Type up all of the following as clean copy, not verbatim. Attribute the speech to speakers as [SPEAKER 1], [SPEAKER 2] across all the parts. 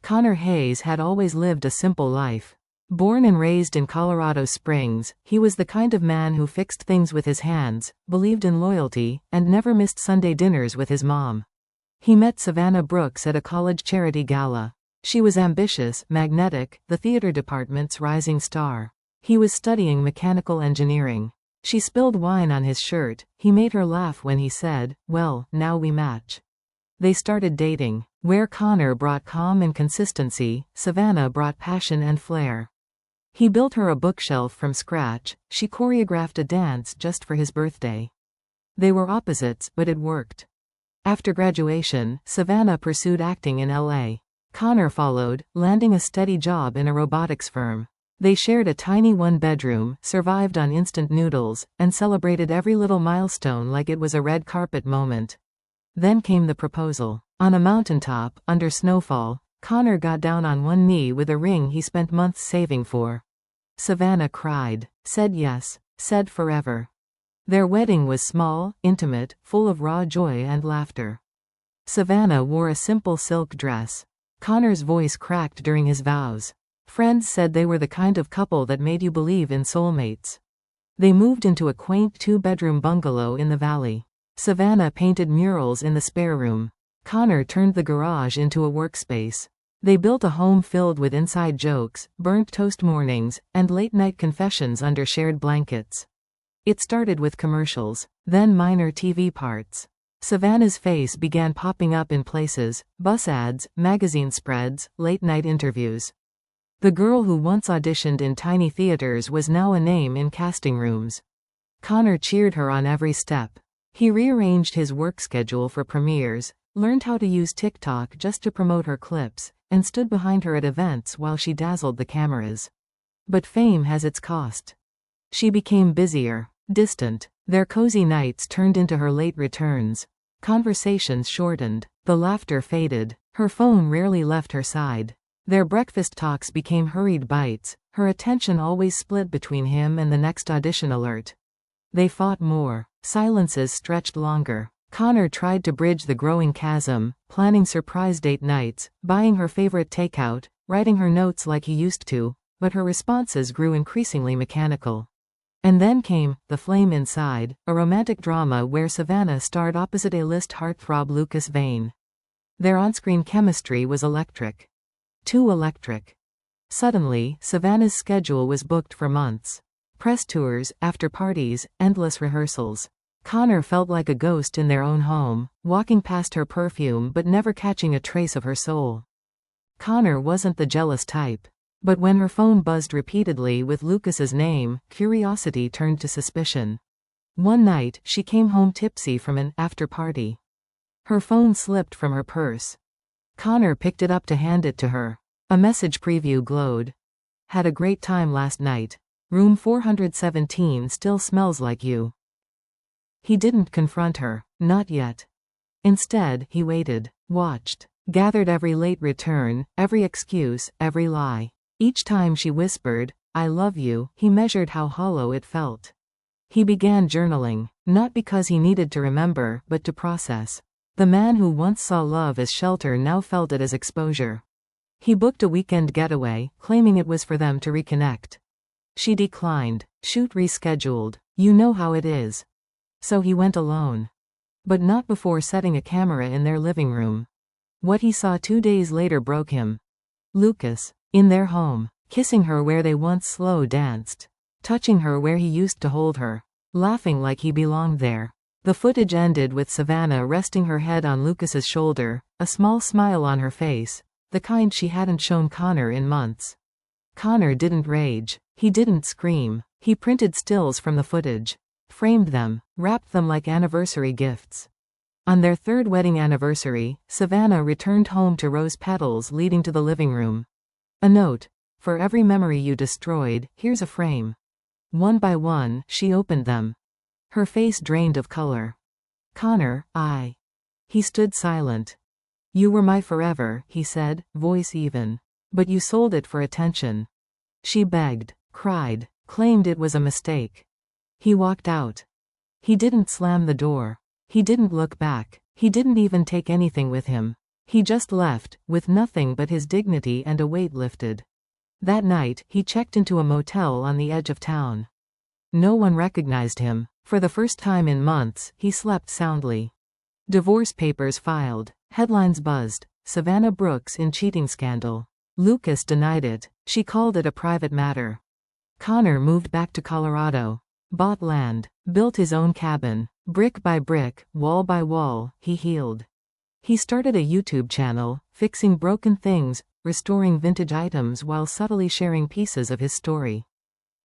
[SPEAKER 1] Connor Hayes had always lived a simple life. Born and raised in Colorado Springs, he was the kind of man who fixed things with his hands, believed in loyalty, and never missed Sunday dinners with his mom. He met Savannah Brooks at a college charity gala. She was ambitious, magnetic, the theater department's rising star. He was studying mechanical engineering. She spilled wine on his shirt. He made her laugh when he said, "Well, now we match." They started dating. Where Connor brought calm and consistency, Savannah brought passion and flair. He built her a bookshelf from scratch. She choreographed a dance just for his birthday. They were opposites, but it worked. After graduation, Savannah pursued acting in LA. Connor followed, landing a steady job in a robotics firm. They shared a tiny one-bedroom, survived on instant noodles, and celebrated every little milestone like it was a red carpet moment. Then came the proposal. On a mountaintop, under snowfall, Connor got down on one knee with a ring he spent months saving for. Savannah cried, said yes, said forever. Their wedding was small, intimate, full of raw joy and laughter. Savannah wore a simple silk dress. Connor's voice cracked during his vows. Friends said they were the kind of couple that made you believe in soulmates. They moved into a quaint two-bedroom bungalow in the valley. Savannah painted murals in the spare room. Connor turned the garage into a workspace. They built a home filled with inside jokes, burnt toast mornings, and late-night confessions under shared blankets. It started with commercials, then minor TV parts. Savannah's face began popping up in places: bus ads, magazine spreads, late-night interviews. The girl who once auditioned in tiny theaters was now a name in casting rooms. Connor cheered her on every step. He rearranged his work schedule for premieres, learned how to use TikTok just to promote her clips, and stood behind her at events while she dazzled the cameras. But fame has its cost. She became busier, distant. Their cozy nights turned into her late returns. Conversations shortened. The laughter faded. Her phone rarely left her side. Their breakfast talks became hurried bites, her attention always split between him and the next audition alert. They fought more. Silences stretched longer. Connor tried to bridge the growing chasm, planning surprise date nights, buying her favorite takeout, writing her notes like he used to, but her responses grew increasingly mechanical. And then came The Flame Inside, a romantic drama where Savannah starred opposite A-list heartthrob Lucas Vane. Their on-screen chemistry was electric. Too electric. Suddenly, Savannah's schedule was booked for months. Press tours, after parties, endless rehearsals. Connor felt like a ghost in their own home, walking past her perfume but never catching a trace of her soul. Connor wasn't the jealous type. But when her phone buzzed repeatedly with Lucas's name, curiosity turned to suspicion. One night, she came home tipsy from an after-party. Her phone slipped from her purse. Connor picked it up to hand it to her. A message preview glowed. Had a great time last night. Room 417 still smells like you. He didn't confront her. Not yet. Instead, he waited, watched, gathered every late return, every excuse, every lie. Each time she whispered, "I love you," he measured how hollow it felt. He began journaling, not because he needed to remember, but to process. The man who once saw love as shelter now felt it as exposure. He booked a weekend getaway, claiming it was for them to reconnect. She declined. Shoot rescheduled. You know how it is. So he went alone. But not before setting a camera in their living room. What he saw 2 days later broke him. Lucas, in their home, kissing her where they once slow danced, touching her where he used to hold her, laughing like he belonged there. The footage ended with Savannah resting her head on Lucas's shoulder, a small smile on her face, the kind she hadn't shown Connor in months. Connor didn't rage. He didn't scream. He printed stills from the footage, framed them, wrapped them like anniversary gifts. On their third wedding anniversary, Savannah returned home to rose petals leading to the living room. A note. For every memory you destroyed, here's a frame. One by one, she opened them. Her face drained of color. Connor, I. He stood silent. You were my forever, he said, voice even. But you sold it for attention. She begged, cried, claimed it was a mistake. He walked out. He didn't slam the door. He didn't look back. He didn't even take anything with him. He just left, with nothing but his dignity and a weight lifted. That night, he checked into a motel on the edge of town. No one recognized him. For the first time in months, he slept soundly. Divorce papers filed. Headlines buzzed. Savannah Brooks in cheating scandal. Lucas denied it. She called it a private matter. Connor moved back to Colorado. Bought land. Built his own cabin. Brick by brick, wall by wall, he healed. He started a YouTube channel, fixing broken things, restoring vintage items while subtly sharing pieces of his story.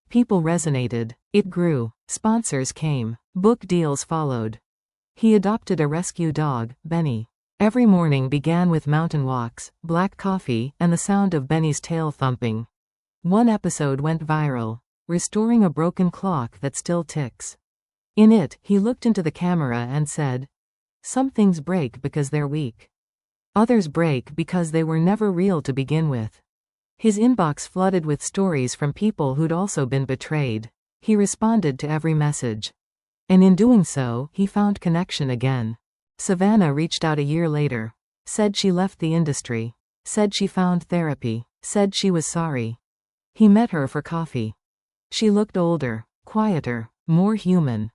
[SPEAKER 1] People resonated. It grew. Sponsors came. Book deals followed. He adopted a rescue dog, Benny. Every morning began with mountain walks, black coffee, and the sound of Benny's tail thumping. One episode went viral, restoring a broken clock that still ticks. In it, he looked into the camera and said, "Some things break because they're weak. Others break because they were never real to begin with." His inbox flooded with stories from people who'd also been betrayed. He responded to every message. And in doing so, he found connection again. Savannah reached out a year later. Said she left the industry. Said she found therapy. Said she was sorry. He met her for coffee. She looked older, quieter, more human.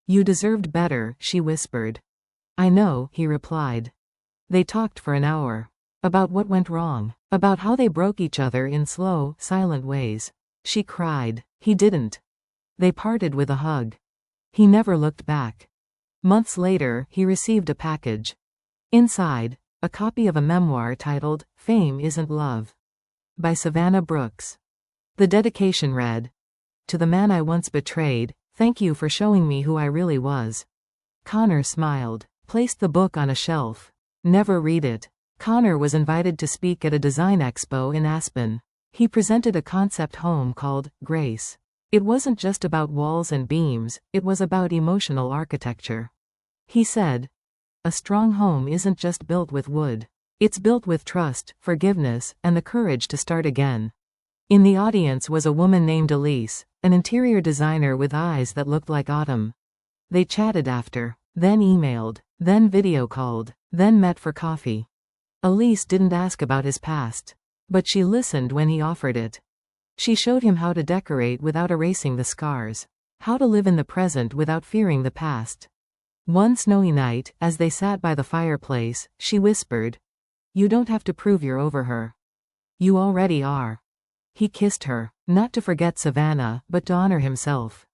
[SPEAKER 1] "You deserved better," she whispered. "I know," he replied. They talked for an hour. About what went wrong. About how they broke each other in slow, silent ways. She cried. He didn't. They parted with a hug. He never looked back. Months later, he received a package. Inside, a copy of a memoir titled, "Fame Isn't Love," by Savannah Brooks. The dedication read, "To the man I once betrayed, thank you for showing me who I really was." Connor smiled, placed the book on a shelf. Never read it. Connor was invited to speak at a design expo in Aspen. He presented a concept home called Grace. It wasn't just about walls and beams, it was about emotional architecture. He said, "A strong home isn't just built with wood. It's built with trust, forgiveness, and the courage to start again." In the audience was a woman named Elise, an interior designer with eyes that looked like autumn. They chatted after, then emailed, then video called, then met for coffee. Elise didn't ask about his past, but she listened when he offered it. She showed him how to decorate without erasing the scars, how to live in the present without fearing the past. One snowy night, as they sat by the fireplace, she whispered, "You don't have to prove you're over her. You already are." He kissed her, not to forget Savannah, but to honor himself.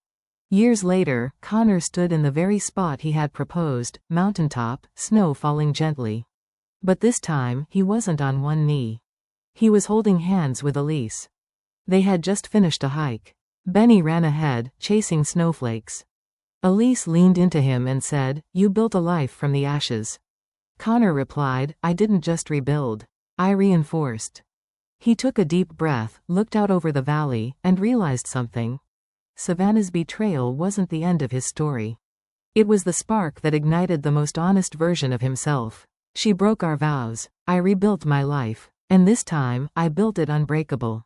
[SPEAKER 1] Years later, Connor stood in the very spot he had proposed, mountaintop, snow falling gently. But this time, he wasn't on one knee. He was holding hands with Elise. They had just finished a hike. Benny ran ahead, chasing snowflakes. Elise leaned into him and said, "You built a life from the ashes." Connor replied, "I didn't just rebuild. I reinforced." He took a deep breath, looked out over the valley, and realized something. Savannah's betrayal wasn't the end of his story. It was the spark that ignited the most honest version of himself. "She broke our vows. I rebuilt my life. And this time, I built it unbreakable."